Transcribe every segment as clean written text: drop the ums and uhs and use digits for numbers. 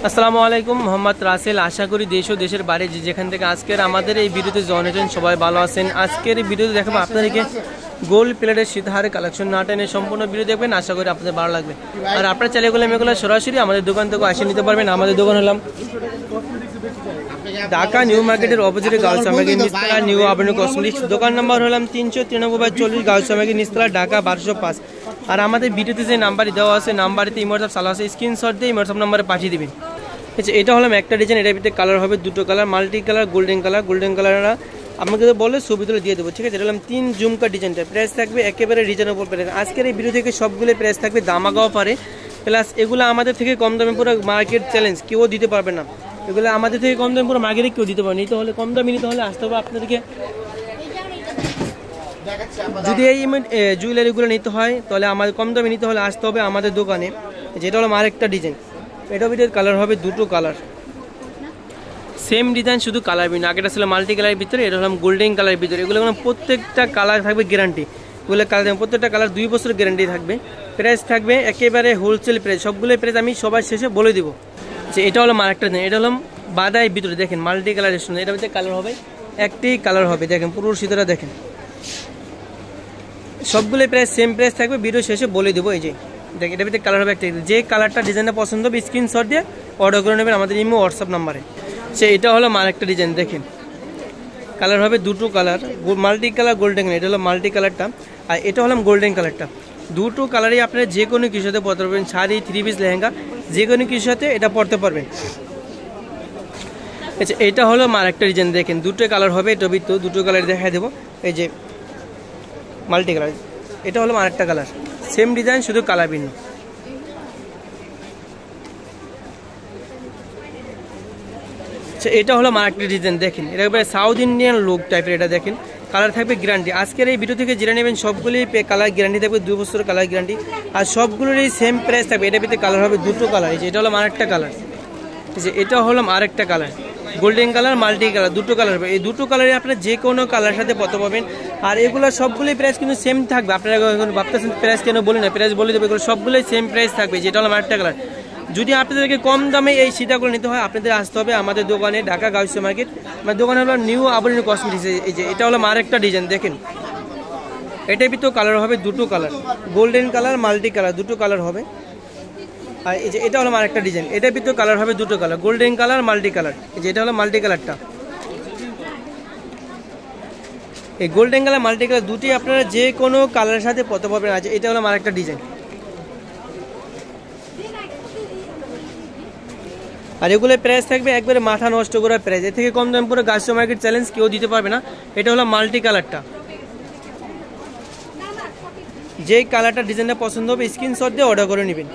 আসসালামু আলাইকুম, মোহাম্মদ রাসেল। আশা করি দেশ ও দেশের বাইরে যেখান থেকে আজকের আমাদের এই ভিডিওতে জয়েন হয়েছেন সবাই ভালো আছেন। আজকের এই ভিডিওতে দেখাবো আপনাদেরকে গোল্ড প্লেটের সীতাহারের কালেকশন। না টেনে সম্পূর্ণ ভিডিও দেখবেন, আশা করি আপনাদের ভালো লাগবে। আর আপনার চাইলে এগুলো সরাসরি আমাদের দোকান থেকে আসে নিতে পারবেন। আমাদের দোকান হলাম ঢাকা নিউ মার্কেটের অপোজিটে গার্লস আমাদের নিস্তলা নিউ আবনু কসমেটিক্স। দোকান নম্বর হলাম 393/40 গার্লস আমাদের নিস্তলা ঢাকা 1205। আর আমাদের ভিডিওতে যে নাম্বারই দেওয়া আছে নাম্বারেতে ইমোটসঅ্যাপ চালু আছে, স্ক্রিনশট দিয়ে ইমোটসঅ্যাপ নাম্বারে পাঠিয়ে দিবেন। আচ্ছা, এটা হলাম একটা ডিজাইন। এটার ভিতরে কালার হবে দুটো colour, multi colour, golden colour. Golden কালারটা আমাকে বলে ছবি তুলে দিয়ে দেবো, ঠিক আছে। এটা হলাম 3 ঝুমকা ডিজাইনটা। প্রাইস থাকবে একেবারে রিজনেবল প্রাইস। আজকের এই ভিডিও থেকে সবগুলো প্রাইস থাকবে দামাগাও পারে, প্লাস এগুলো আমাদের থেকে কম দামে পুরো মার্কেট চ্যালেঞ্জ, কেউ দিতে পারবে না। এগুলো আমাদের থেকে কম দামে পুরো মার্কেটে কেউ দিতে পারবে। নিতে হলে কম দামে নিতে হলে আসতে হবে আপনাদেরকে। যদি এই জুয়েলারিগুলো নিতে হয় তাহলে আমাদের কম দামে নিতে হলে আসতে হবে আমাদের দোকানে। যেটা হলো আরেকটা ডিজাইন। এটার ভিতরে কালার হবে দুটো কালার, সেম ডিজাইন, শুধু কালার ভিন্ন। আগেটা ছিল মাল্টি কালারের ভিতরে, এটা হলাম গোল্ডেন কালারের ভিতরে। এগুলো প্রত্যেকটা কালার থাকবে গ্যারান্টি। এগুলো কালার প্রত্যেকটা কালার 2 বছরের গ্যারান্টি থাকবে। প্রাইস থাকবে একেবারে হোলসেল প্রাইস। সবগুলো প্রাইস আমি সবার শেষে বলে দিব। যে এটা হলো আরেকটা ডিজাইন। এটা হলো বাদাই ভিতরে, দেখেন মাল্টি কালারের সুন্দর। এটার ভিতরে কালার হবে একটি কালার হবে, দেখেন পুরো শীতটা দেখেন। সবগুলো প্রাইস সেম প্রাইস থাকবে, ভিডিও শেষে বলে দেবো। এই যে দেখেন এটার ভিতরে কালার হবে একটা। যে কালারটা ডিজাইনটা পছন্দ হবে স্ক্রিনশট দিয়ে অর্ডার করে নেবেন আমাদের ইমো হোয়াটসঅ্যাপ নাম্বারে। সে এটা হলো আরেকটা ডিজাইন, দেখেন কালার হবে দুটো colour, multi colour, golden colour. এটা হলো মাল্টি কালারটা, আর এটা হলাম গোল্ডেন কালারটা। দুটো কালারই আপনারা যে কোনো কিছুর সাথে পরতে পারবেন, শাড়ি, 3 পিস, লেহেঙ্গা, যে কোনো কিছুর সাথে এটা পরতে পারবেন। আচ্ছা, এটা হলো আরেকটা ডিজাইন, দেখেন দুটো কালার হবে। এটা ভিতরে দুটো কালার দেখাই দেবো। এই যে মাল্টি কালার, এটা হলো আরেকটা কালার, সেম ডিজাইন শুধু কালার ভিন্ন। এটা হলো আরেকটা ডিজাইন, দেখেন এটা একবারে সাউথ ইন্ডিয়ান লুক টাইপের। এটা দেখেন কালার থাকবে গ্যারান্টি। আজকের এই ভিডিও থেকে যেটা নেবেন সবগুলি কালার গ্যারান্টি থাকবে, 2 বছরের কালার গ্যারান্টি। আর সবগুলোরই সেম প্রাইস থাকবে। এটার ভিতরে কালার হবে দুটো কালার। এই যে এটা হলো আরেকটা কালার, এই যে এটা হলো আরেকটা colour, golden colour, multi colour, দুটো কালার হবে। এই দুটো কালারে আপনারা যে কোনো কালার সাথে পরতে পারবেন। আর এগুলো সবগুলোই প্রাইস কিন্তু সেম থাকবে। আপনারা ভাবতেছেন প্রাইস কেন বলি না, প্রাইস বলে দেবো। এগুলো সবগুলোই সেম প্রাইস থাকবে। যেটা হলো আরেকটা কালার। যদি আপনাদেরকে কম দামে এই সীতাগুলো নিতে হয় আপনাদের আসতে হবে আমাদের দোকানে, ঢাকা গার্লস মার্কেট। আমার দোকান হলো নিউ আবনু কসমেটিক্স। এই যে এটা হলো আরেকটা ডিজাইন, দেখেন এটার ভিতরে কালার হবে দুটো colour, golden colour, multi colour, দুটো কালার হবে। আর এই যে এটা হলো আরেকটা ডিজাইন। এটার ভিতরে কালার হবে দুটো colour, golden colour, multi colour. এই যে এটা হলো মাল্টি কালারটা। এই গোল্ডেন কালার, মাল্টি কালার দুটি আপনারা যে কোনো কালারের সাথে পরতে পারবেন। আছে এটা হলো আরেকটা ডিজাইন। আর এগুলো প্রাইস থাকবে একবারে মাথা নষ্ট করার প্রাইস। এর থেকে কম দাম পুরো গার্লস মার্কেট চ্যালেঞ্জ কেউ দিতে পারবে না। এটা হলো মাল্টি কালারটা। যেই কালারটা ডিজাইনটা পছন্দ হবে স্ক্রিনশট দিয়ে অর্ডার করে নেবেন।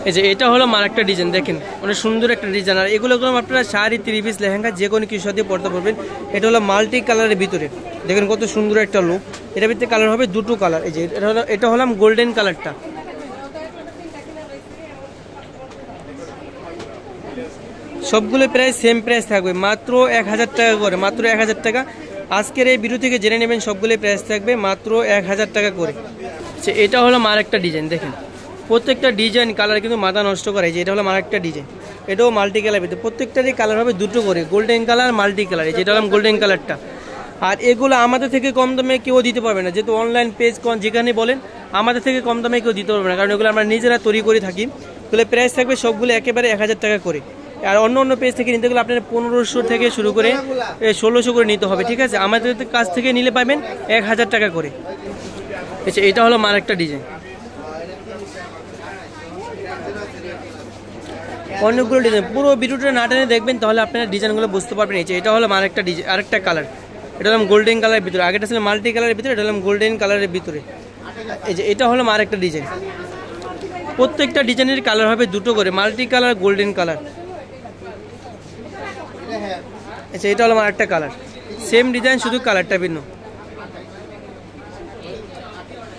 এই যে এটা হলো আরেকটা ডিজাইন, দেখেন অনেক সুন্দর একটা ডিজাইন। আর এগুলো আপনারা শাড়ি, 3 পিস, লেহেঙ্গা, যে কোনো কিছুর সাথে পরতে পারবেন। এটা হলো মাল্টি কালারের ভিতরে, দেখেন কত সুন্দর একটা লুক। এটার ভিতরে কালার হবে দুটো কালার। এই যে এটা হলো গোল্ডেন কালারটা। সবগুলো প্রাইস সেম প্রাইস থাকবে, মাত্র 1000 টাকা করে, মাত্র 1000 টাকা। আজকের এই ভিডিও থেকে জেনে নেবেন সবগুলো প্রাইস থাকবে মাত্র 1000 টাকা করে। আচ্ছা, এটা হলো আরেকটা ডিজাইন, দেখেন প্রত্যেকটা ডিজাইন কালার কিন্তু মাথা নষ্ট করে। যে এটা হলো আরেকটা ডিজাইন, এটাও মাল্টি কালার ভিতরে। প্রত্যেকটারই কালার হবে দুটো করে, গোল্ডেন কালার, মাল্টি কালার। যেটা হলো গোল্ডেন কালারটা। আর এগুলো আমাদের থেকে কম দামে কেউ দিতে পারবে না। যেহেতু অনলাইন পেজ যেখানে বলেন আমাদের থেকে কম দামে কেউ দিতে পারবে না, কারণ এগুলো আমরা নিজেরা তৈরি করে থাকি। তাহলে প্রাইস থাকবে সবগুলো একেবারে 1000 টাকা করে। আর অন্য পেজ থেকে নিতে গেলে আপনার 1500 থেকে শুরু করে 1600 করে নিতে হবে, ঠিক আছে। আমাদের কাছ থেকে নিলে পাবেন 1000 টাকা করে। আচ্ছা, এটা হলো আরেকটা ডিজাইন। অনেকগুলো ডিজাইন, পুরো ভিডিওটা না টেনে দেখবেন তাহলে আপনারা ডিজাইনগুলো বুঝতে পারবেন। এই যে এটা হলো আরেকটা ডিজাইন, আরেকটা কালার। এটা হলো গোল্ডেন কালারের ভিতরে। আগেটা ছিল মাল্টি কালারের ভিতরে, এটা হলো গোল্ডেন কালারের ভিতরে। এই যে এটা হলো আরেকটা ডিজাইন। প্রত্যেকটা ডিজাইনের কালার হবে দুটো করে, মাল্টি কালার, গোল্ডেন কালার। আচ্ছা, এটা হলো আরেকটা কালার, সেম ডিজাইন শুধু কালারটা ভিন্ন।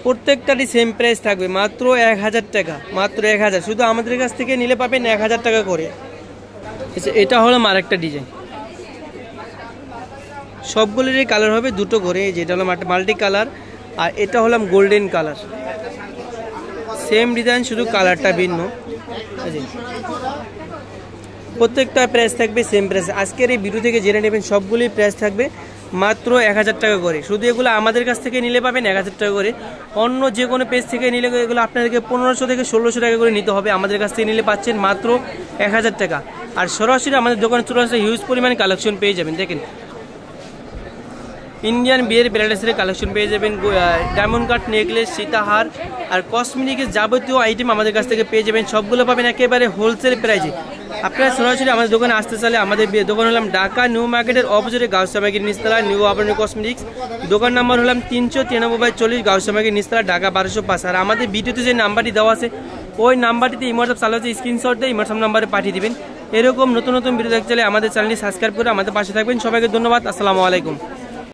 প্রত্যেকটারই সেম প্রাইস থাকবে মাত্র 1000 টাকা, মাত্র 1000। শুধু আমাদের কাছ থেকে নিলে পাবেন 1000 টাকা করে। আচ্ছা, এটা হলো আরেকটা ডিজাইন। সবগুলোরই কালার হবে দুটো করে। যেটা হলো মাল্টি কালার, আর এটা হলো গোল্ডেন কালার। সেম ডিজাইন শুধু কালারটা ভিন্ন। প্রত্যেকটা প্রাইস থাকবে সেম প্রাইস। আজকের এই ভিডিও থেকে জেনে নেবেন সবগুলোই প্রাইস থাকবে মাত্র 1000 টাকা করে। শুধু এগুলো আমাদের কাছ থেকে নিলে পাবেন 1000 টাকা করে। অন্য যে কোনো পেজ থেকে নিলে এগুলো আপনাদেরকে 1500 থেকে 1600 টাকা করে নিতে হবে। আমাদের কাছ থেকে নিলে পাচ্ছেন মাত্র 1000 টাকা। আর সরাসরি আমাদের দোকানে চলে আসলে হিউজ পরিমাণ কালেকশন পেয়ে যাবেন। দেখেন ইন্ডিয়ান বিয়ের ব্রাইডালসের কালেকশন পেয়ে যাবেন, ডায়মন্ড কাট নেকলেস, সীতাহার আর কসমেটিকের যাবতীয় আইটেম আমাদের কাছ থেকে পেয়ে যাবেন। সবগুলো পাবেন একেবারে হোলসেল প্রাইজে। আপনারা সরাসরি আমাদের দোকানে আসতে চাইলে আমাদের দোকান হলাম ঢাকা নিউ মার্কেটের অপোজিটে গাউসিয়া মার্কেট নিচতলা, নিউ আবরণী কসমেটিক্স। দোকান নাম্বার হলাম 393/40 গাউসিয়া মার্কেট নিচতলা, ঢাকা 1205। আর আমাদের ভিডিওতে যে নাম্বারটি দেওয়া আছে ওই নাম্বারটিতে ইমোয়াটসঅ্যাপ চালু আছে, স্ক্রিনশট দিয়ে ইমোয়াটসঅ্যাপ নাম্বারে পাঠিয়ে দিবেন। এরকম নতুন নতুন ভিডিও দেখতে চাইলে আমাদের চ্যানেলটি সাবস্ক্রাইব করে আমাদের পাশে থাকবেন। সবাইকে ধন্যবাদ। আসসালামু আলাইকুম।